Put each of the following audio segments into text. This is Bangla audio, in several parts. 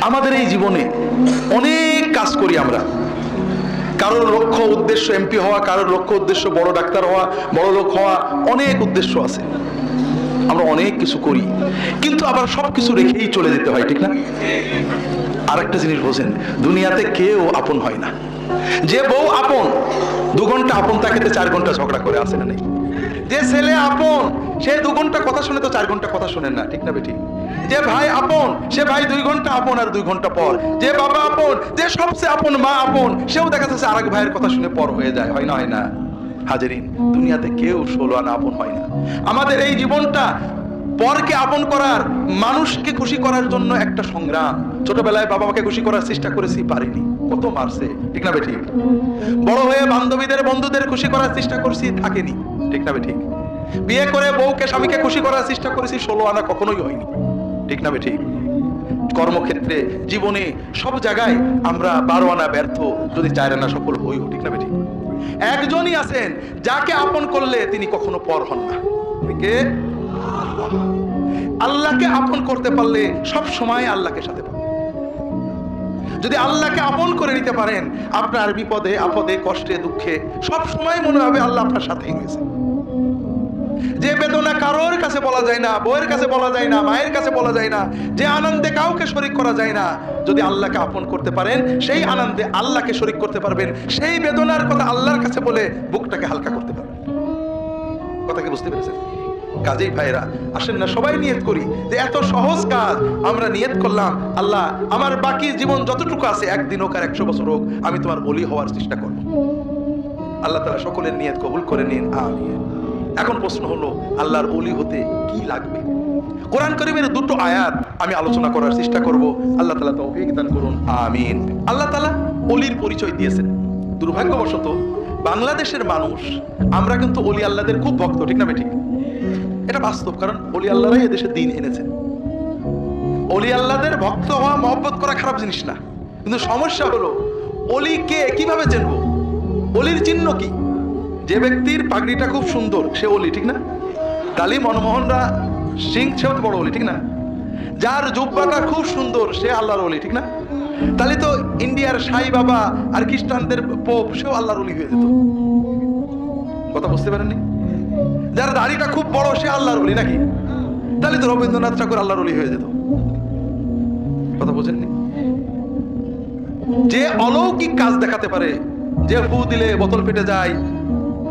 আমাদের এই জীবনে অনেক কাজ করি আমরা। কারোর লক্ষ্য উদ্দেশ্য এমপি হওয়া, কারোর লক্ষ্য উদ্দেশ্য বড় ডাক্তার হওয়া, বড় লোক হওয়া, অনেক উদ্দেশ্য আছে। আমরা অনেক কিছু করি, কিন্তু আবার সবকিছু রেখেই চলে যেতে হয়, ঠিক না? আরেকটা জিনিস বোঝেন, দুনিয়াতে কেউ আপন হয় না। যে বউ আপন, 2 ঘন্টা আপন তাকে 4 ঘন্টা ঝগড়া করে, আসে না নেই? যে ছেলে আপন, সে 2 ঘন্টা কথা শুনে তো 4 ঘন্টা কথা শোনেন না, ঠিক না বেটি? যে ভাই আপন, সে ভাই 2 ঘন্টা আপন আর 2 ঘন্টা পর। যে বাবা আপন, যে সবচেয়ে আপন মা আপন, সেও দেখা যাচ্ছে আরেক ভাইয়ের কথা শুনে পর হয়ে যায়, হয় না? হয় না? হাজেরিন, দুনিয়াতে কেউ 16 আনা আপন হয় না। আমাদের এই জীবনটা পরকে আপন করার, মানুষকে খুশি করার জন্য একটা সংগ্রাম। ছোটবেলায় বাবা মাকে খুশি করার চেষ্টা করেছি, পারিনি, কত মারছে, ঠিক না বেঠিক? বড় হয়ে বান্ধবীদের বন্ধুদের খুশি করার চেষ্টা করছি, থাকেনি, ঠিক না বেঠিক? বিয়ে করে বউকে স্বামীকে খুশি করার চেষ্টা করেছি, 16 আনা কখনোই হয়নি, ঠিক না বেঠিক? কর্মক্ষেত্রে, জীবনে, সব জায়গায় আমরা 12 আনা ব্যর্থ, যদি 4 আনা সফল হইও, ঠিক না বেঠিক? একজনই আছেন যাকে আপন করলে তিনি কখনো পর হন না। কে? আল্লাহকে আপন করতে পারলে সব সময় আল্লাহকে সাথে পাবেন। যদি আল্লাহকে আপন করে নিতে পারেন, আপনার বিপদে আপদে কষ্টে দুঃখে সব সময় মনে হবে আল্লাহ আপনার সাথেই রয়েছে। যে বেদনা কারোর কাছে বলা যায় না, বউয়ের কাছে বলা যায় না, মায়ের কাছে বলা যায় না, যে আনন্দে কাউকে শরীক করা যায় না, যদি আল্লাহকে আপন করতে পারেন, সেই আনন্দে আল্লাহকে শরীক করতে পারবেন, সেই বেদনার কথা আল্লাহর কাছে বলে বুকটাকে হালকা করতে পারবেন। কথা কি বুঝতে পেরেছেন? কাজেই ভাইরা, আসেন না সবাই নিয়ত করি যে এত সহজ কাজ আমরা নিয়ত করলাম, আল্লাহ আমার বাকি জীবন যতটুকু আছে, 1 দিন হোক আর 100 বছর হোক, আমি তোমার ওলি হওয়ার চেষ্টা করব। আল্লাহ তাআলা সকলের নিয়ত কবুল করে নিন, আমিন। এখন প্রশ্ন হলো, আল্লাহর ওলি হতে কি লাগবে? কোরআন কারীমের 2টো আয়াত আমি আলোচনা করার চেষ্টা করব। আল্লাহ তাআলা তৌফিক দান করুন, আমিন। আল্লাহ তাআলা ওলির পরিচয় দিয়েছেন। দুর্ভাগ্যবশত বাংলাদেশের মানুষ, আমরা কিন্তু ওলি আল্লাহদের খুব ভক্ত, ঠিক না বেঠিক? এটা বাস্তব, কারণ ওলি আল্লাহরাই এদেশে দিন এনেছেন। ওলি আল্লাহদের ভক্ত হওয়া, মহব্বত করা খারাপ জিনিস না, কিন্তু সমস্যা হলো ওলিকে কিভাবে চিনবো? ওলির চিহ্ন কি? যে ব্যক্তির পাগড়িটা খুব সুন্দর, সে ওলি, ঠিক না? কালী মনমোহনরা সিং, সেও তো বড় ওলি, ঠিক না? যার জুব্বাটা খুব সুন্দর, সে আল্লাহর ওলি, ঠিক না? তাহলে তো ইন্ডিয়ার সাই বাবা আর খ্রিস্টানদের পোপ, সেও আল্লাহর ওলি হয়ে যেত। কথা বুঝতে পারেননি? যার দাড়িটা খুব বড়, সে আল্লাহর ওলি নাকি? তাহলে তো রবীন্দ্রনাথ ঠাকুর আল্লাহর ওলি হয়ে যেত। কথা বুঝেননি? যে অলৌকিক কাজ দেখাতে পারে, যে ফু দিলে বোতল ফেটে যায়,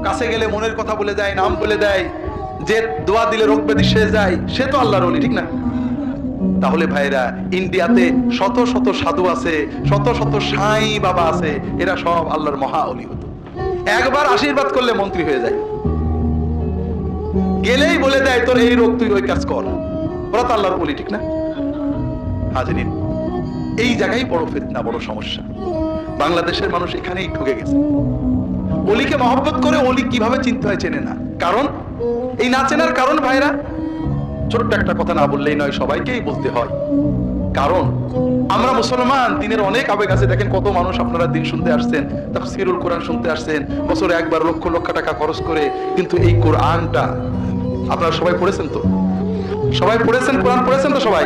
কাছে গেলে মনের কথা বলে যায়, নাম বলে দেয়, যে দোয়া দিলে রোগ ব্যাধি সেরে যায়, সে তো আল্লাহর ওলি, ঠিক না? তাহলে ভাইরা, ইন্ডিয়াতে শত শত সাধু আছে, শত শত সাই বাবা আছে, এরা সব আল্লাহর মহা ওলি হতো। একবার আশীর্বাদ করলে মন্ত্রী হয়ে যায়, গেলেই বলে দেয় তোর এই রোগ, তুই ওই কাজ কর, ওরা তো আল্লাহর ওলি, ঠিক না? হাজিরিন, এই জায়গায় বড় ফিতনা, বড় সমস্যা। বাংলাদেশের মানুষ এখানেই ঠকে গেছে। ওলিকে মহব্বত করে ওলি কিভাবে চিনতে হয় চেনে না। কারণ এই না চেনার কারণ ভাইরা, ছোট্ট একটা কথা না বললেই নয়, সবাইকেই বলতে হয়। কারণ আমরা মুসলমান, দিনের অনেক আবেগ আছে। দেখেন কত মানুষ আপনারা দিন শুনতে আসছেন, তাফসীরুল কোরআন শুনতে আসছেন, বছরে একবার লক্ষ লক্ষ টাকা খরচ করে, কিন্তু এই কোরআনটা আপনারা সবাই পড়েছেন তো? সবাই পড়েছেন? কোরআন পড়েছেন তো সবাই?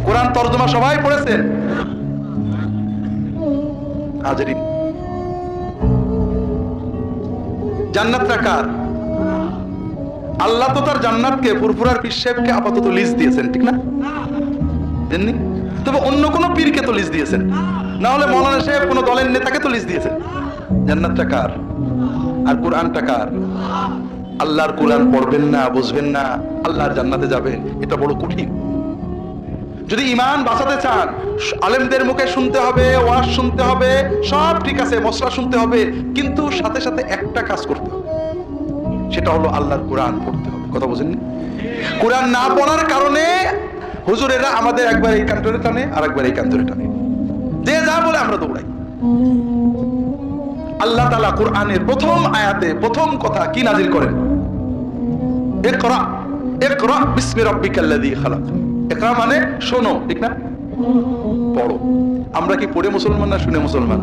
কোরআন তরজমা সবাই পড়েছেন? হাজিরিন, জান্নাতটা কার? আল্লাহ তো তার জান্নাতকে ফুরফুরার পীর সাহেবকে আপাতত লিজ দিয়েছেন, ঠিক না? জানেননি? তবে অন্য কোন পীরকে তো লিজ দিয়েছেন, না হলে মাওলানা সাহেব কোন দলের নেতাকে তো লিজ দিয়েছেন। জান্নাতটা কার? আর কোরআনটা কার? আল্লাহর কোরআন পড়বেন না, বুঝবেন না, আল্লাহর জান্নাতে যাবেন, এটা বড় কঠিন। যদি ঈমান বাঁচাতে চান, আলেমদের মুখে শুনতে হবে, ওয়াজ শুনতে হবে, সব ঠিক আছে, মশলা শুনতে হবে, কিন্তু সাথে সাথে একটা কাজ করতে হবে, সেটা হলো আল্লাহর কোরআন পড়তে হবে। কথা বুঝেননি? কোরআন না পড়ার কারণে হুজুরেরা আমাদের একবার এই কান ধরে টানে, আর একবার এই কান ধরে টানে, যে যা বলে আমরা দৌড়াই। আল্লাহ তাআলা কোরআনের প্রথম আয়াতে প্রথম কথা কি নাযিল করেন? ইকরা, ইকরা বিসমি রাব্বিকাল্লাযী খালাক। ইকরা মানে শোনো, ঠিক না? পড়ো। আমরা কি পড়ে মুসলমান না শুনে মুসলমান?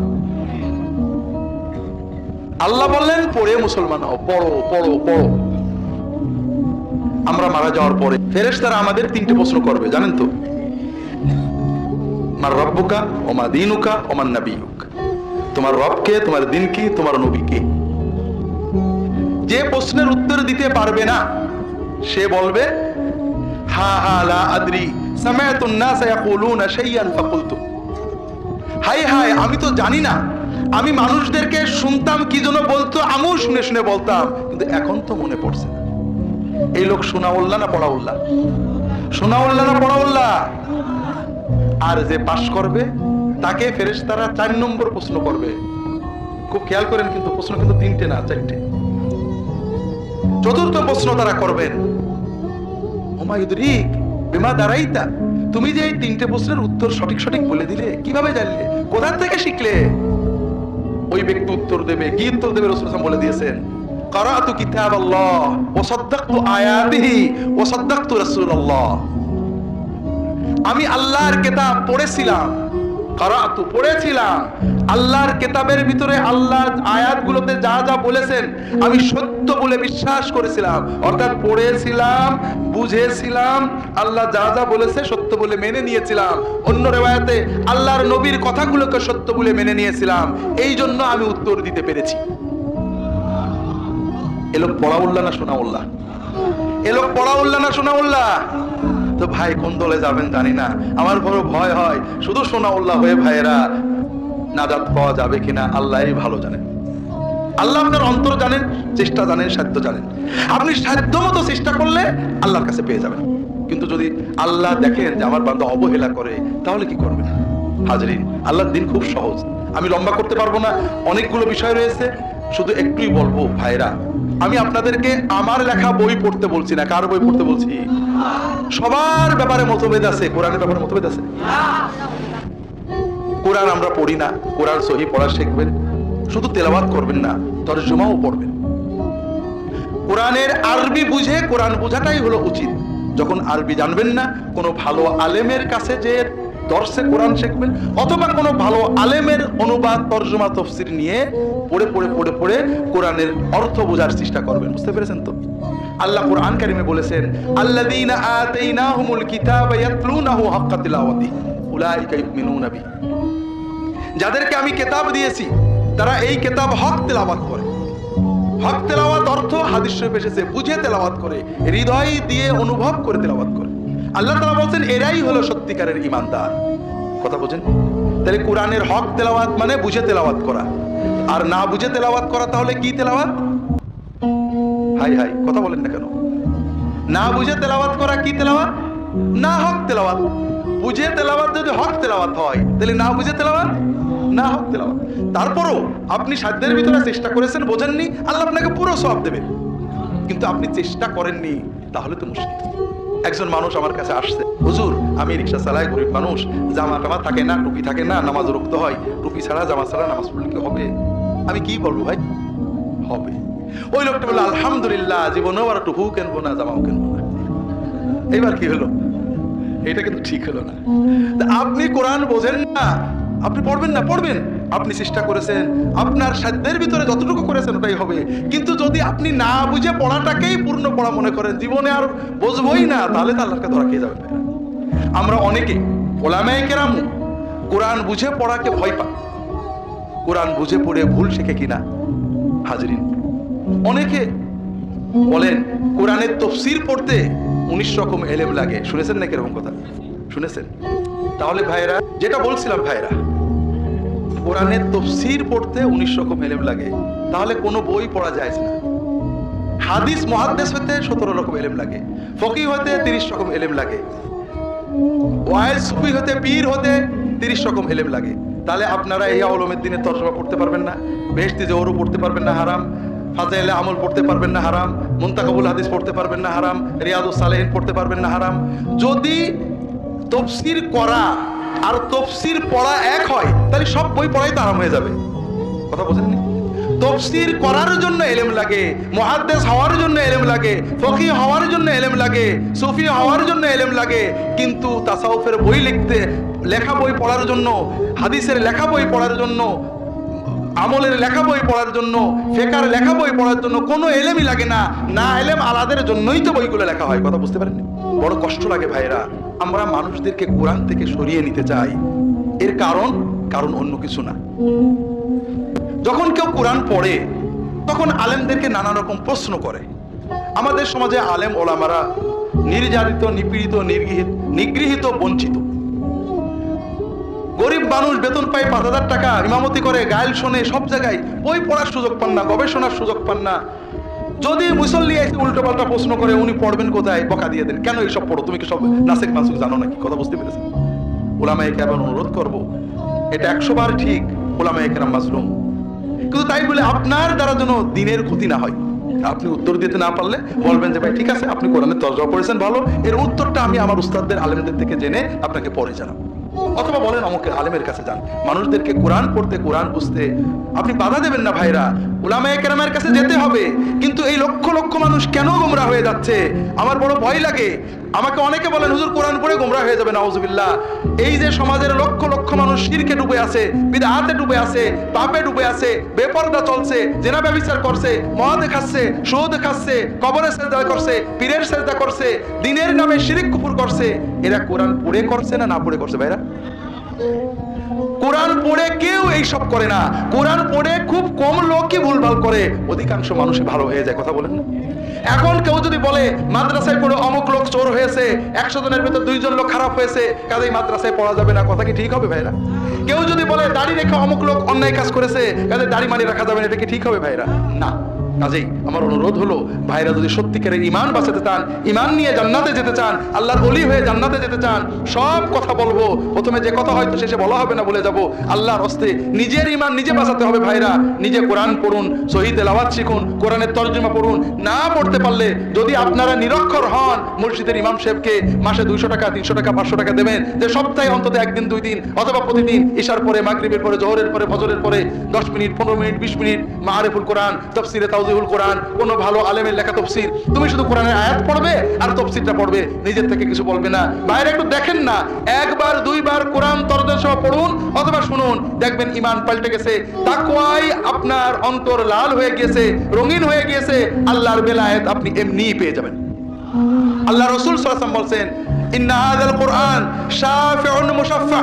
আল্লাহ বললেন পড়ে মুসলমান হও, পড়ো পড়ো পড়ো। আমরা মারা যাওয়ার পরে ফেরেশতারা আমাদের 3টে প্রশ্ন করবে, জানেন তো? মার রব্বুকা ওমা দীনুকা ওমান নাবিয়ুক, তোমার রবকে, তোমার দিন কি, তোমার নবী কে। যে প্রশ্নের উত্তর দিতে পারবে না সে বলবে হা হা লা আদরি সামাতুন নাস ইয়াকুলুনা শাইয়ান ফাকুলতু, হাই হাই আমি তো জানি না, আমি মানুষদেরকে শুনতাম কি জন্য বলতো, আমিও শুনে শুনে বলতাম, কিন্তু এখন তো মনে পড়ছে না। এই লোক শোনাউল্লাহ না পড়াউল্লাহ? শোনাউল্লাহ না পড়াউল্লাহ? আর যে পাশ করবে তাকে ফেরেশতারা 4 নম্বর প্রশ্ন করবে। খুব খেয়াল করেন, কিন্তু প্রশ্ন কিন্তু 3টে না 4টে। চতুর্থ প্রশ্ন তারা করবেন, ওমা ইউদরিক বিমা দারাইতা, তুমি যে এই 3টে প্রশ্নের উত্তর সঠিক সঠিক বলে দিলে, কিভাবে জানলে, কোথা থেকে শিখলে? ওই ব্যক্তি উত্তর দেবে, কি উত্তর দেবে? রাসূল সাল্লাল্লাহু আলাইহি ওয়াসাল্লাম বলে দিয়েছেন, ক্বারাতু কিতাবাল্লাহ ওয়া সাদ্দাকতু আয়াতিহি ওয়া সাদ্দাকতু রাসূলুল্লাহ, আমি আল্লাহর কিতাব পড়েছিলাম, ক্বারাতু পড়েছিলাম, আল্লাহর কিতাবের ভিতরে আল্লাহর আয়াতগুলোতে যা যা বলেছেন আমি সত্য বলে বিশ্বাস করেছিলাম, অর্থাৎ পড়েছিলাম, বুঝেছিলাম, আল্লাহ যা যা বলেছে সত্য বলে মেনে নিয়েছিলাম, অন্য রিওয়ায়াতে আল্লাহর নবীর কথাগুলোকে সত্য বলে মেনে নিয়েছিলাম, এই জন্য আমি উত্তর দিতে পেরেছি। এ লোক পড়াউল্লাহ না শোনাউল্লাহ? এ লোক পড়াউল্লাহ না শোনাউল্লাহ? তো ভাই কোন দলে যাবেন জানি না, আমার বড় ভয় হয়, শুধু শোনাউল্লাহ হয়ে ভাইয়েরা নাজাত পাওয়া যাবে কিনা আল্লাহই ভালো জানেন। আল্লাহ আপনার অন্তর জানেন, চেষ্টা জানেন, সাধ্য জানেন। আপনি সাধ্য মতো চেষ্টা করলে আল্লাহর কাছে পেয়ে যাবেন। কিন্তু যদি আল্লাহ দেখেন যে আমার বান্দা অবহেলা করে, তাহলে কি করবেন? হাজরিন, আল্লাহর দিন খুব সহজ। আমি লম্বা করতে পারবো না, অনেকগুলো বিষয় রয়েছে, শুধু একটুই বলবো ভাইরা, আমি আপনাদেরকে আমার লেখা বই পড়তে বলছি না। কার বই পড়তে বলছি? সবার ব্যাপারে মতভেদ আছে, কোরআনের ব্যাপারে মতভেদ আছে। কোরআন আমরা পড়ি না, কোরআন সহি পড়া শিখবেন, শুধু তেলাওয়াত করবেন না, তরজমাও পড়বেন। কোরআনের আরবি বুঝে কোরআন বোঝাটাই হলো উচিত। যখন আরবি জানবেন না, কোনো ভালো আলেমের কাছে যে দর্শে কোরআন শিখবেন, অথবা কোনো ভালো আলেমের অনুবাদ, তরজমা, তাফসীর নিয়ে পড়ে পড়ে পড়ে পড়ে কোরআনের অর্থ বোঝার চেষ্টা করবেন। বুঝতে পেরেছেন তো? আল্লাহ কোরআন কারিমে বলেছেন, আল্লাযীনা আতাইনাহুমুল কিতাবা ইয়াতলুনাহু হাক্কা তিলাওয়াতিহি উলাইকা ইউমিনুনা বিহি, যাদেরকে আমি কিতাব দিয়েছি তারা এই কিতাব হক তেলাওয়াত করে। হক তেলাওয়াত অর্থ হাদিস শরীফে এসেছে, বুঝে তেলাওয়াত করে, হৃদয় দিয়ে অনুভব করে তেলাওয়াত করে। আল্লাহ তাআলা বলেন এরাই হলো সত্যিকারের ঈমানদার। কথা বুঝেন? তাহলে কোরআনের হক তেলাওয়াত মানে বুঝে তেলাওয়াত করা, আর না বুঝে তেলাওয়াত করা তাহলে কি তেলাওয়াত? হাই হাই, কথা বলেন না কেন? না বুঝে তেলাওয়াত করা কি তেলাওয়াত? না হক তেলাওয়াত। বুঝে তেলাওয়াত যদি হক তেলাওয়াত হয়, তাহলে না বুঝে তেলাওয়াত না হক তেলাওয়াত। তারপরও আপনি সাধ্যের ভিতরে চেষ্টা করেছেন, বোঝেননি, আল্লাহ আপনাকে পুরো সওয়াব দেবে। কিন্তু আপনি চেষ্টা করেননি, তাহলে তো মুশকিল। একজন মানুষ আমার কাছে আসছে, হুজুর আমি রিকশা চালাই, গরিব মানুষ, জামা টামা থাকে না, টুপি থাকে না, নামাজ রুখতে হয়, টুপি ছাড়া জামা ছাড়া নামাজ পড়লে কি হবে? আমি কি বলবো ভাই? হবে। ওই লোকটা বললো আলহামদুলিল্লাহ, জীবনেও আর টুপিও কিনবো না, জামাও কিনবো না। এইবার কি হলো? এটা কিন্তু ঠিক হলো না। আপনি কোরআন বোঝেন না, আপনি পড়বেন না, পড়বেন, আপনি চেষ্টা করেছেন, আপনার সাধ্যের ভিতরে যতটুকু করেছেন ওটাই হবে। কিন্তু যদি আপনি না বুঝে পড়াটাকেই পূর্ণ পড়া মনে করেন, জীবনে আর বুঝবই না, তাহলে তো আল্লাহকে ধরা খেয়ে যাবেন। আমরা অনেকে ওলামায়ে কেরাম কোরআন বুঝে পড়াকে ভয় পান, কোরআন বুঝে পড়ে ভুল শেখে কিনা। হাজরিন, অনেকে বলেন কোরআনের তাফসীর পড়তে 19 রকম এলেম লাগে। শুনেছেন নাকি এরকম কথা? শুনেছেন? তাহলে ভাইরা, যেটা বলছিলাম ভাইরা, কোরআনের তাফসীর পড়তে 19 রকম এলেম লাগে, তাহলে কোনো বই পড়া যায় না। হাদিস মুহাদ্দিস হতে 17 রকম এলেম লাগে, ফকিহ হতে 30 রকম এলেম লাগে, ওয়াইজ সুফি হতে, পীর হতে 30 রকম এলেম লাগে। তাহলে আপনারা ইহয়া উলুমুদ্দিনের তরজমা পড়তে পারবেন না, বেহেশতি জওহর পড়তে পারবেন না, হারাম। ফাজাইলে আমল পড়তে পারবেন না, হারাম। মুনতাকাবুল হাদিস পড়তে পারবেন না, হারাম। রিয়াদুস সালেহিন পড়তে পারবেন না, হারাম। যদি তাফসীর করা আর তাফসীর পড়া এক হয়, তাহলে সব বই পড়াই তো আরাম হয়ে যাবে। কথা বোঝেননি? তাফসীর করার জন্য ইলম লাগে, মুহাদ্দিস হওয়ার জন্য ইলম লাগে, ফকিহ হওয়ার জন্য ইলম লাগে, সুফি হওয়ার জন্য ইলম লাগে। কিন্তু তাসাউফের বই লেখা বই পড়ার জন্য, হাদিসের লেখা বই পড়ার জন্য, আমলের লেখা বই পড়ার জন্য, ফিকহের লেখা বই পড়ার জন্য কোনো ইলমই লাগে না। না ইলম আলাদের জন্যই তো বইগুলো লেখা হয়। কথা বুঝতে পারেননি? বড় কষ্ট লাগে ভাইরা, আমরা মানুষদেরকে কোরআন থেকে সরিয়ে নিতে চাই, এর কারণ অন্য কিছু না। যখন কেউ কোরআন পড়ে তখন আলেমদেরকে নানা রকম প্রশ্ন করে। আমাদের সমাজে আলেম ওলামারা নির্যাতিত, নিপীড়িত, নিগৃহীত, বঞ্চিত। গরিব মানুষ বেতন পায় 5,000 টাকা, ইমামতি করে, গায়েল শোনে, সব জায়গায় বই পড়ার সুযোগ পান না, গবেষণার সুযোগ পান না। যদি মুসল্লি এসে উল্টো পাল্টা প্রশ্ন করে, উনি পড়বেন কোথায়? বকা দিয়ে দেন, কেন এইসব পড়ো, তুমি কি সব নাসিক মানসুক জানো নাকি? কথা বুঝতে পেরেছেন? উলামায়ে কেরাম অনুরোধ করব, এটা 100 বার ঠিক, উলামায়ে কেরাম মাজলুম, কিন্তু তাই বলে আপনার দ্বারা যেন দিনের ক্ষতি না হয়। আপনি উত্তর দিতে না পারলে বলবেন যে ভাই ঠিক আছে, আপনি কোরআনের তরজমা পড়েছেন ভালো, এর উত্তরটা আমি আমার উস্তাদদের আলেমদের থেকে জেনে আপনাকে পরে জানাবো। অথবা বলেন আমাকে আলেমের কাছে যান। মানুষদেরকে কোরআন পড়তে, কোরআন বুঝতে আপনি বাধা দেবেন না ভাইরা, উলামায়ে কেরামের কাছে যেতে হবে। কিন্তু এই লক্ষ লক্ষ মানুষ কেন গোমরাহ হয়ে যাচ্ছে? আমার বড় ভয় লাগে। আমাকে অনেকে বলেন হুজুর কোরআন পড়ে গোমরাহ হয়ে যাবে, নাউজুবিল্লাহ। এই যে সমাজের লক্ষ লক্ষ মানুষ শিরকে ডুবে আছে, বিদআতে ডুবে আছে, পাপে ডুবে আছে, বেপরদা চলছে, জিনা ব্যভিচার করছে, মদ খাচ্ছে, সুদ খাচ্ছে, কবরে সেজদা করছে, পীরের সেজদা করছে, দ্বীনের নামে শিরক কুফর করছে, এরা কোরআন পড়ে করছে না না পড়ে করছে? ভাইরা, কোরআন পড়ে কেউ এইসব করে না। কোরআন পড়ে খুব কম লোকই ভুলভাল করে, অধিকাংশ মানুষই ভালো হয়ে যায়। কথা বলেন না? এখন কেউ যদি বলে মাদ্রাসায় পড়ে অমুক লোক চোর হয়েছে, 100 জনের ভেতর 2 জন লোক খারাপ হয়েছে, কাজেই মাদ্রাসায় পড়া যাবে না, কথা কি ঠিক হবে ভাইরা? কেউ যদি বলে দাড়ি রেখে অমুক লোক অন্যায় কাজ করেছে, কাজে দাড়ি মানি রাখা যাবে না, এটা কি ঠিক হবে ভাইরা? না। কাজেই আমার অনুরোধ হলো, ভাইরা যদি সত্যিকারের ঈমান বাঁচাতে চান, ঈমান নিয়ে জান্নাতে যেতে চান, আল্লাহর ওলি হয়ে জান্নাতে যেতে চান, সব কথা বলবো। প্রথমে যে কথা হয়তো শেষে বলা হবে না, বলে যাব। আল্লাহর হস্তে নিজের ঈমান নিজে বাঁচাতে হবে ভাইরা। নিজে কোরআন পড়ুন, সহিহ তেলাওয়াত শিখুন, কোরআনের তরজমা পড়ুন। না পড়তে পারলে যদি আপনারা নিরক্ষর হন, মসজিদের ইমাম সাহেবকে মাসে 200 টাকা, 300 টাকা, 500 টাকা দেবেন, যে সপ্তাহে অন্তত 1 দিন 2 দিন, অথবা প্রতিদিন ইশার পরে, মাগরিবের পরে, জোহরের পরে, ফজরের পরে 10 মিনিট, 15 মিনিট, 20 মিনিট মাআরিফুল কোরআন, তাফসিরে তাওজিহুল কোরআন, কোন ভালো আলেমের লেখা তফসির, তুমি শুধু কোরআনের আয়াত পড়বে আর তফসিরটা পড়বে, নিজের থেকে কিছু বলবে না। বাইরে একটু দেখেন না, 1 বার 2 বার কোরআন তরজমা পড়ুন অথবা শুনুন, দেখবেন ঈমান পাল্টে গেছে, তাকওয়ায় আপনার অন্তর লাল হয়ে গিয়েছে, রঙিন হয়ে গিয়েছে, আল্লাহর বেলায়েত আপনি এমনিই পেয়ে যাবেন। আল্লাহ রাসূল সাল্লাল্লাহু আলাইহি ওয়াসাল্লাম বলেন, ইন্না হাযাল কোরআন শাফিউন মুশাফফা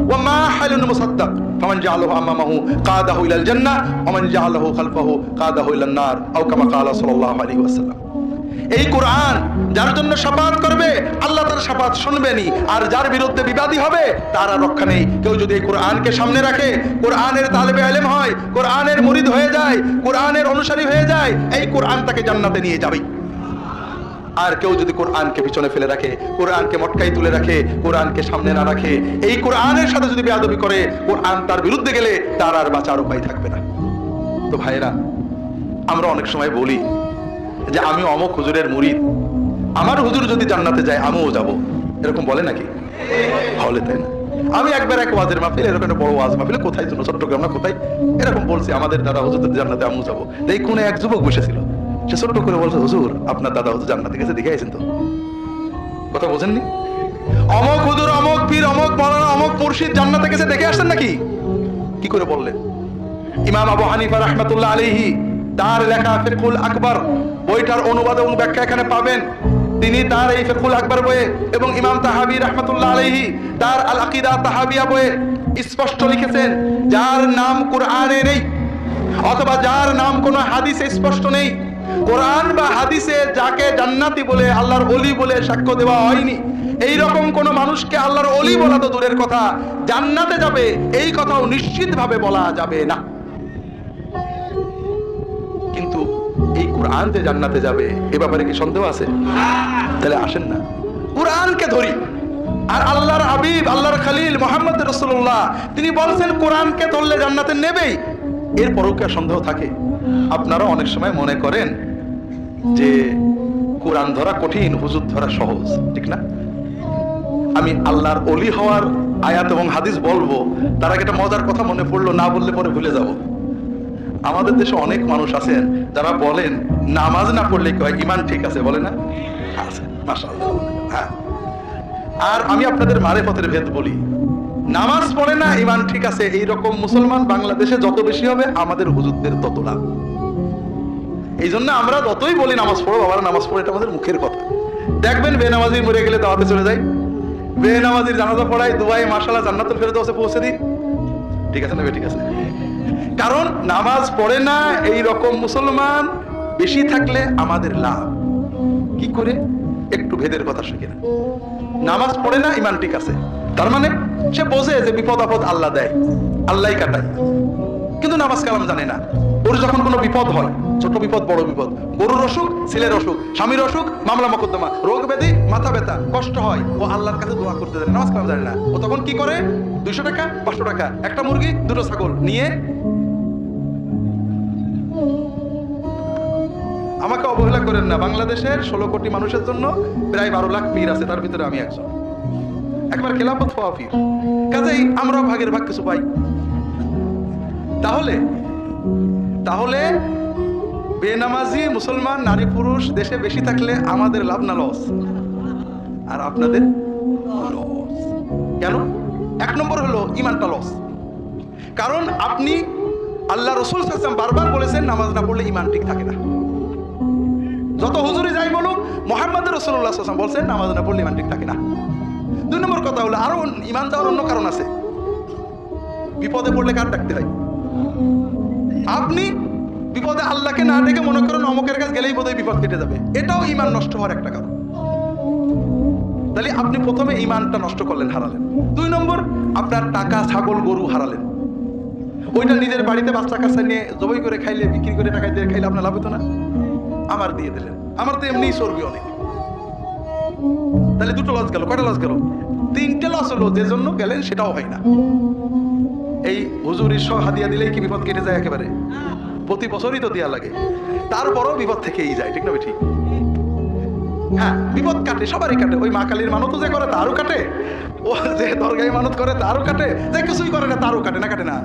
ওয়া মাহিলুন মুসাদ্দাক, ফামান জাআলাহু আমামাহু কাদাহু ইলাল জান্নাহ ওয়া মান জাআলাহু খালফাহু কাদাহু ইলান নার, আও কামা ক্বালা সাল্লাল্লাহু আলাইহি ওয়াসাল্লাম। এই কোরআন যার জন্য শাফাআত করবে, আল্লাহ তার শাফাআত শুনবেনই, আর যার বিরুদ্ধে বিবাদী হবে তার আর রক্ষা নেই। কেউ যদি এই কোরআনকে সামনে রাখে, কোরআনের তালেবে ইলম হয়, কোরআনের মুরিদ হয়ে যায়, কোরআনের অনুসারী হয়ে যায়, এই কোরআন তাকে জান্নাতে নিয়ে যাবে। আর কেউ যদি কোরআনকে পিছনে ফেলে রাখে, কোরআনকে মটকাই তুলে রাখে, কোরআনকে সামনে না রাখে, এই কোরআনের সাথে যদি বেয়াদবি করে, কোরআন তার বিরুদ্ধে গেলে তার আর বাঁচার উপায় থাকবে না। তো ভাইরা, আমরা অনেক সময় বলি যে আমি অমুক হুজুরের মুরিদ, আমার হুজুর যদি জান্নাতে যায় আমিও যাব, এরকম বলে নাকি? হলে তাই না? আমি একবার এক ওয়াজের মাহফিল, এরকম একটা বড় ওয়াজ মাহফিলে, কোথায় ছিল, চট্টগ্রাম না কোথায়, এরকম বলছি আমাদের দাদা হুজুর জান্নাতে আমিও যাবো। এই কোনে এক যুবক বসেছিল, সে ছোট্ট করে বলছে, হুজুর আপনার দাদা হুজুর জান্নাতে গেছে, দেখে আইছেন তো? কথা বোঝেননি? অমুক হুজুর, অমুক পীর, অমুক মাওলানা, অমুক মুর্শিদ জান্নাতে গেছে, দেখে আসছেন নাকি? কি করে বললেন? ইমাম আবু হানিফা রাহমাতুল্লাহ আলাইহি, তার লেখা ফিকহুল আকবার বইটার অনুবাদ এবং ব্যাখ্যা এখানে পাবেন। তিনি তার এই ফিকহুল আকবার বইয়ে, এবং ইমাম তাহাবী রাহমাতুল্লাহ আলাইহি তার আল আকীদা তাহাবিয়া বইয়ে স্পষ্ট লিখেছেন, যার নাম কোরআনে নেই অথবা যার নাম কোনো হাদিসে স্পষ্ট নেই, কোরআন বা হাদিসে যাকে জান্নাতি বলে, আল্লাহর ওলি বলে সাক্ষ্য দেওয়া হয়নি, এই রকম কোন মানুষকে আল্লাহর ওলি বলা তো দূরের কথা, জান্নাতে যাবে এই কথাও নিশ্চিতভাবে বলা যাবে না। কিন্তু এই কোরআন যে জান্নাতে যাবে, এ ব্যাপারে কি সন্দেহ আছে? তাহলে আসেন না, কোরআনকে ধরি। আর আল্লাহর হাবিব, আল্লাহর খলিল মুহাম্মদ রাসূলুল্লাহ, তিনি বলছেন কোরআনকে ধরলে জান্নাতে নেবেই। এরপরও কি সন্দেহ থাকে? আপনারা অনেক সময় মনে করেন যে কোরআন ধরা কঠিন, হুজুর ধরা সহজ, ঠিক না? আমি আল্লাহর ওলি হওয়ার আয়াত এবং হাদিস বলবো, তার আগে একটা মজার কথা মনে পড়লো, না বললে পরে ভুলে যাব। আমাদের দেশে অনেক মানুষ আছেন যারা বলেন নামাজ না পড়লে কি হয়, ঈমান ঠিক আছে, বলে না? আছে, মাশাআল্লাহ। হ্যাঁ, আর আমি আপনাদের মারেফতের ভেদ বলি, নামাজ পড়ে না ঈমান ঠিক আছে, এইরকম মুসলমান বাংলাদেশে যত বেশি হবে, আমাদের হুজুরদের তত লাভ। এই জন্য আমরা যতই বলি নামাজ পড়ো, বাবার নামাজ পড়ো, এটা আমাদের মুখের কথা। দেখবেন বেনামাজি মরে গেলে দাওয়াতে চলে যায়, বেনামাজির জানাজা পড়াই, দুবাই মাশাআল্লাহ জান্নাতুল ফেরদৌসে পৌঁছে দিই। ঠিক আছে না? ঠিক আছে। কারণ নামাজ পড়ে না এই রকম মুসলমান বেশি থাকলে আমাদের লাভ। কি করে? একটু ভেদের কথা শিখে না। নামাজ পড়ে না, ইমান ঠিক আছে, তার মানে সে বোঝে যে বিপদ আপদ আল্লাহ দেয়, আল্লাহই কাটায়, কিন্তু নামাজ কালাম জানে না। ওর যখন কোনো বিপদ হয়, ছোট বিপদ বড় বিপদ, গরুর অসুখ, ছেলের অসুখ, স্বামীর অসুখ, মামলা মোকদ্দমা, রোগ ব্যাধি, মাথা ব্যথা, কষ্ট হয়, ও আল্লাহর কাছে দোয়া করতে জানে, নামাজ কালাম জানে না। ও তখন কি করে? 200 টাকা 500 টাকা, একটা মুরগি 2টো ছাগল নিয়ে, আমাকে অবহেলা করেন না, বাংলাদেশের 16 কোটি মানুষের জন্য প্রায় 12 লাখ পীর আছে, তার ভিতরে আমি একজন, একবার খেলাফত হওয়া পীর, কাজেই আমরাও ভাগের ভাগ কিছু পাই। তাহলে বেনামাজি মুসলমান নারী পুরুষ দেশে বেশি থাকলে আমাদের লাভ না লস? আর আপনাদের লস। কেন? 1 নম্বর হলো ইমানটা লস। কারণ আপনি আল্লাহ রাসূল সাল্লাল্লাহু আলাইহি ওয়াসাল্লাম বারবার বলেছেন নামাজ না পড়লে ইমান ঠিক থাকে না। যত হুজুরি যাই বলুক, মুহাম্মদ রাসূলুল্লাহ সাল্লাল্লাহু আলাইহি ওয়াসাল্লাম বলেছেন নামাজ না পড়লে ইমান ঠিক থাকে না। 2 নম্বর কথা হলো আরো ইমান যাওয়ার অন্য কারণ আছে। বিপদে পড়লে কার ডাকতে হয়? আপনি বিপদে আল্লাহকে না ডেকে মনে করেন অমুকের কাছে গেলেই বোধহয় বিপদ কেটে যাবে, এটাও ইমান নষ্ট হওয়ার একটা কারণ। তাহলে আপনি প্রথমে ইমানটা নষ্ট করলেন, হারালেন। 2 নম্বর, আপনার টাকা, ছাগল, গরু হারালেন। ওইটা নিজের বাড়িতে বাচ্চা কাচ্চা নিয়ে জবাই করে খাইলে, বিক্রি করে টাকা দিয়ে খাইলে আপনার লাভ হতো না? আমার দিয়ে দিলেন, আমার তো এমনি চর্বি অনেক। তাহলে 2টো লস গেল। কয়টা লস গেল? 3টে লস হলো, যে জন্য গেলেন সেটাও হয় না। এই হুজুরির সব হাদিয়া দিলেই কি বিপদ কেটে যায় একেবারে? প্রতি বছরই তো দেয়া লাগে, তারপরও বিপদ থেকেই যায়। ঠিক না? ঠিক। হ্যাঁ, বিপদ কাটে, সবারই কাটে। ওই মা কালীর মানত যে করে তারও কাটে, ও যে দরগায় মানত করে তারও কাটে, যে কিছুই করে না তারও কাটে। না কাটে না?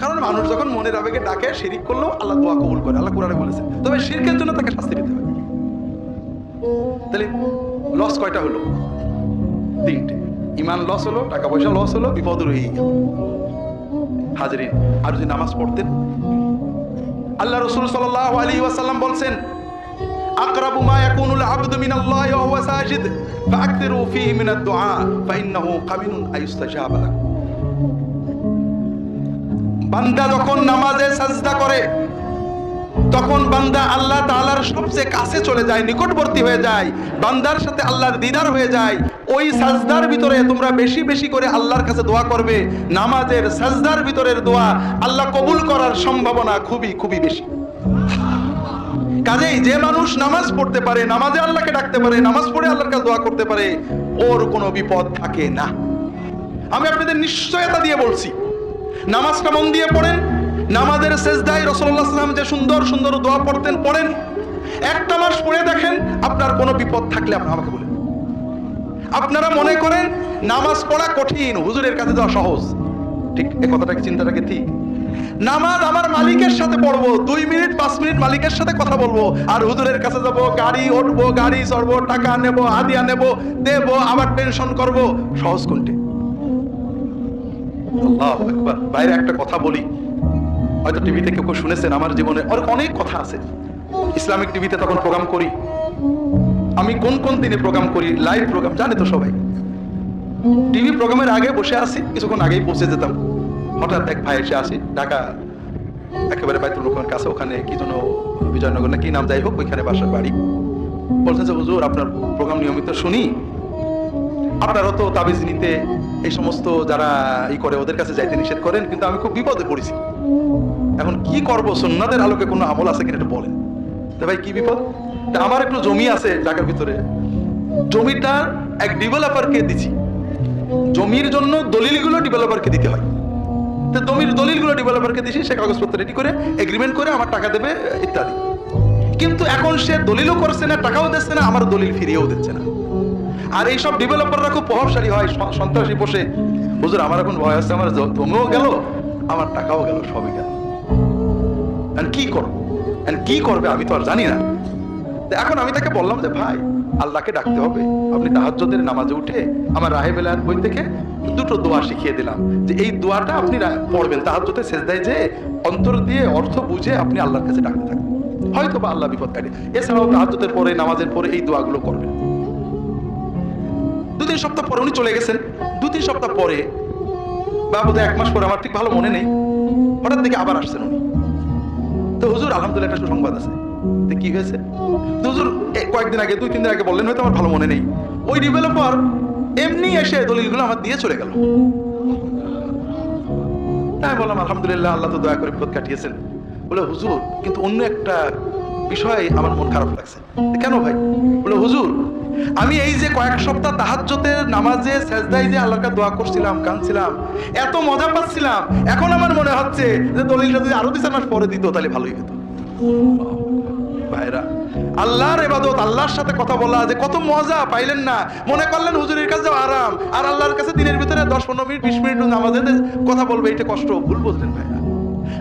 কারণ মানুষ যখন মনের আবেগে ডাকে, শিরিক করলেও আল্লাহ দোয়া কবুল করে, আল্লাহ কোরআনে বলেছে। তবে শিরকের জন্য তাকে শাস্তি দিতে হবে। তাহলে লস কয়টা হলো? 3টে। ইমান লস হলো, টাকা পয়সা লস হলো, বিপদ রয়েই গেল। হাজরিন, আর যদি নামাজ পড়তেন, আল্লাহ রাসূল সাল্লাল্লাহু আলাইহি ওয়াসাল্লাম বলছেন, আকরাবু মা ইয়াকুনুল আবদু মিনাল্লাহি ওয়া হুয়া সাজিদ ফাআকতিরু ফীহি মিনাদ দুআ ফাইন্নাহু কামিনুন আইস্তাজাবা লাক। বান্দা যখন নামাজে সাজদা করে, তখন বান্দা আল্লাহ তাআলার সবচেয়ে কাছে চলে যায়, নিকটবর্তী হয়ে যায়, বান্দার সাথে আল্লাহর দিদার হয়ে যায়। ওই সাজদার ভিতরে তোমরা বেশি বেশি করে আল্লাহর কাছে দোয়া করবে। নামাজের সাজদার ভিতরের দোয়া আল্লাহ কবুল করার সম্ভাবনা খুবই খুবই বেশি। কাজেই যে মানুষ নামাজ পড়তে পারে, নামাজে আল্লাহকে ডাকতে পারে, নামাজ পড়ে আল্লাহর কাছে দোয়া করতে পারে, ওর কোনো বিপদ থাকে না। আমি আপনাদের নিশ্চয়তা দিয়ে বলছি, নামাজটা মন দিয়ে পড়েন। নামাজের সেজদায় রাসূলুল্লাহ সাল্লাল্লাহু আলাইহি ওয়াসাল্লাম যে সুন্দর সুন্দর দোয়া পড়তেন, পড়েন। 1টা মাস পড়ে দেখেন, আপনার কোনো বিপদ থাকলে আপনি আমাকে বলেন। আপনারা মনে করেন নামাজ পড়া কঠিন, হুজুরের কাছে যাওয়া সহজ। ঠিক এই কথাটা কি, চিন্তাটাকে ঠিক? নামাজ আমার মালিকের সাথে পড়বো, 2 মিনিট 5 মিনিট মালিকের সাথে কথা বলবো, আর হুজুরের কাছে যাবো, গাড়ি উঠবো, গাড়ি চড়বো, টাকা নেবো, হাদিয়া নেবো, দেবো, আবার টেনশন করবো। সহজ কোনটি? আল্লাহু আকবার। বাইরে একটা কথা বলি, হয়তো টিভিতে কেউ শুনেছেন, আমার জীবনে অনেক কথা আছে। ইসলামিক টিভিতে তখন প্রোগ্রাম করি, আমি কোন কোন দিনে প্রোগ্রাম করি, লাইভ প্রোগ্রাম, জানে তো সবাই। টিভি প্রোগ্রামের আগে বসে আছি, কিছুক্ষণ আগেই পৌঁছে যেতাম। হঠাৎ এক ভাই এসে আসি, ঢাকা একেবারে বাইতুল মুকাররমের কাছে, ওখানে কি যেন বিজয়নগর না কি নাম, যাই হোক, ওইখানে বাসার বাড়ি। বলছেন যে হুজুর আপনার প্রোগ্রাম নিয়মিত শুনি, আপনারও তো তাবিজ নিতে এই সমস্ত যারা করে ওদের কাছে যাইতে নিষেধ করেন, কিন্তু আমি খুব বিপদে পড়েছি, এখন কি করবো, সুন্নাতের আলোকে কোনো আমল আছে কিনা একটু বলেন। তো ভাই কি বিপদ? আমার একটু জমি আছে ঢাকার ভিতরে, জমিটা এক ডেভেলপারকে দিচ্ছি, জমির জন্য দলিলগুলো ডেভেলপারকে দিতে হয়। তো জমির দলিলগুলো ডেভেলপারকে দিছি, সে কাগজপত্র রেডি করে এগ্রিমেন্ট করে আমার টাকা দেবে ইত্যাদি। কিন্তু এখন সে দলিলও করছে না, টাকাও দিচ্ছে না, আমার দলিল ফিরিয়েও দিচ্ছে না। আর এইসব ডেভেলপাররা খুব প্রভাবশালী হয়, সন্ত্রাসী বসে, হুজুর আমার এখন ভয় আছে, আমার জমিও গেল, আমার টাকাও গেল, সবই গেল, কি করবো, কি করবে আমি তো আর জানি না। এখন আমি তাকে বললাম যে ভাই, আল্লাহকে ডাকতে হবে। আপনি তাহাজ্জুদের নামাজে উঠে আমার রাহেবেলার বই থেকে 2টো দোয়া শিখিয়ে দিলাম, যে এই দোয়াটা আপনি পড়বেন তাহাজ্জুদে সেজদায়, যে অন্তর দিয়ে অর্থ বুঝে আপনি আল্লাহর কাছে ডাকতে থাকবেন, হয়তো বা আল্লাহ বিপদ কাটে। এছাড়াও তাহাজ্জুদের পরে, নামাজের পরে এই দোয়াগুলো করবেন। 2-3 সপ্তাহ পরে উনি চলে গেছেন। 2-3 সপ্তাহ পরে বা বোধহয় 1 মাস পরে, আমার ঠিক ভালো মনে নেই, হঠাৎ দেখে আবার আসছেন উনি। তো হুজুর আলহামদুলিল্লাহ একটা সুসংবাদ আছে। তো কি হয়েছে? তো হুজুর কয়েকদিন আগে, 2-3 দিন আগে বললেন, হয়তো আমার ভালো মনে নেই, ওই ডেভেলপার এমনি এসে দলিলগুলো আমার দিয়ে চলে গেল। তাই বললাম আলহামদুলিল্লাহ, আল্লাহ তো দয়া করে বিপদ কাটিয়েছেন। বলে হুজুর কিন্তু অন্য একটা বিষয় আমার মন খারাপ লাগছে। কেন ভাই? বলে হুজুর আমি এই যে কয়েক সপ্তাহ তাহাজ্জুদের নামাজে সেজদায় যে আল্লাহর কাছে দোয়া করছিলাম, কাঁদছিলাম, এত মজা পাচ্ছিলাম, এখন আমার মনে হচ্ছে যে দলিলটা যদি আরো 2-4 মাস পরে দিত তাহলে ভালোই হতো। ভাইরা, আল্লাহর ইবাদত, আল্লাহর সাথে কথা বলা যে কত মজা পাইলেন না? মনে করলেন হুজুরের কাছে আরাম, আর আল্লাহর কাছে দিনের ভিতরে 10-15 মিনিট 20 মিনিট নামাজে কথা বলবে, এটা কষ্ট। ভুল বললেন ভাইরা।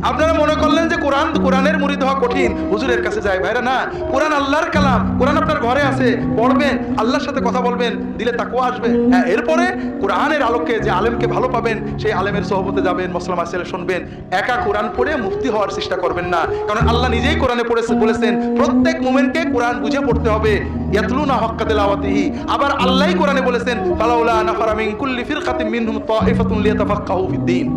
আপনারা মনে করলেন যে কোরআনের মুরিদ হওয়া কঠিন, হুজুরের কাছে যায়। ভাইরা না, কোরআন আল্লাহর কালাম, কোরআন আপনার ঘরে আছে, পড়বেন, আল্লাহর সাথে কথা বলবেন, দিলে তাকওয়া আসবে। হ্যাঁ, এরপরে কোরআনের আলোকে যে আলেমকে ভালো পাবেন, সেই আলেমের সোহবতে যাবেন, মসলা মাসাইল শুনবেন। একা কোরআন পড়ে মুফতি হওয়ার চেষ্টা করবেন না, কারণ আল্লাহ নিজেই কোরআনে বলেছেন প্রত্যেক মুমিনকে কোরআন বুঝে পড়তে হবে। ইয়াতলুনা হাক্কা তিলাওয়াতিহি। আবার আল্লাহই কোরআনে বলেছেন ফালাউলা নাফারা মিন কুল্লি ফিরকাতিন মিনহুম তাইফাতুন লিয়াতাফাক্কাহু ফিদ্দীন।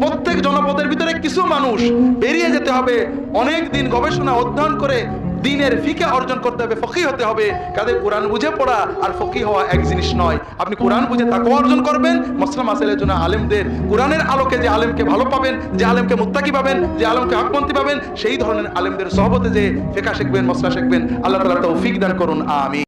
প্রত্যেক জনপদের ভিতরে কিছু মানুষ বেরিয়ে যেতে হবে, অনেক দিন গবেষণা অধ্যয়ন করে দ্বীনের ফিকহ অর্জন করতে হবে, ফকিহ হতে হবে। কাদের কোরআন বুঝে পড়া আর ফকিহ হওয়া এক জিনিস নয়। আপনি কোরআন বুঝে তাকওয়া অর্জন করবেন, মাসলা মাসাইলের জন্য আলেমদের, কোরআনের আলোকে যে আলেমকে ভালো পাবেন, যে আলেমকে মুত্তাকি পাবেন, যে আলেমকে হকপন্থী পাবেন, সেই ধরনের আলেমদের সহবতে যে ফিকহ শিখবেন, মাসলা শিখবেন। আল্লাহ তাআলা তৌফিক দান করুন, আমিন।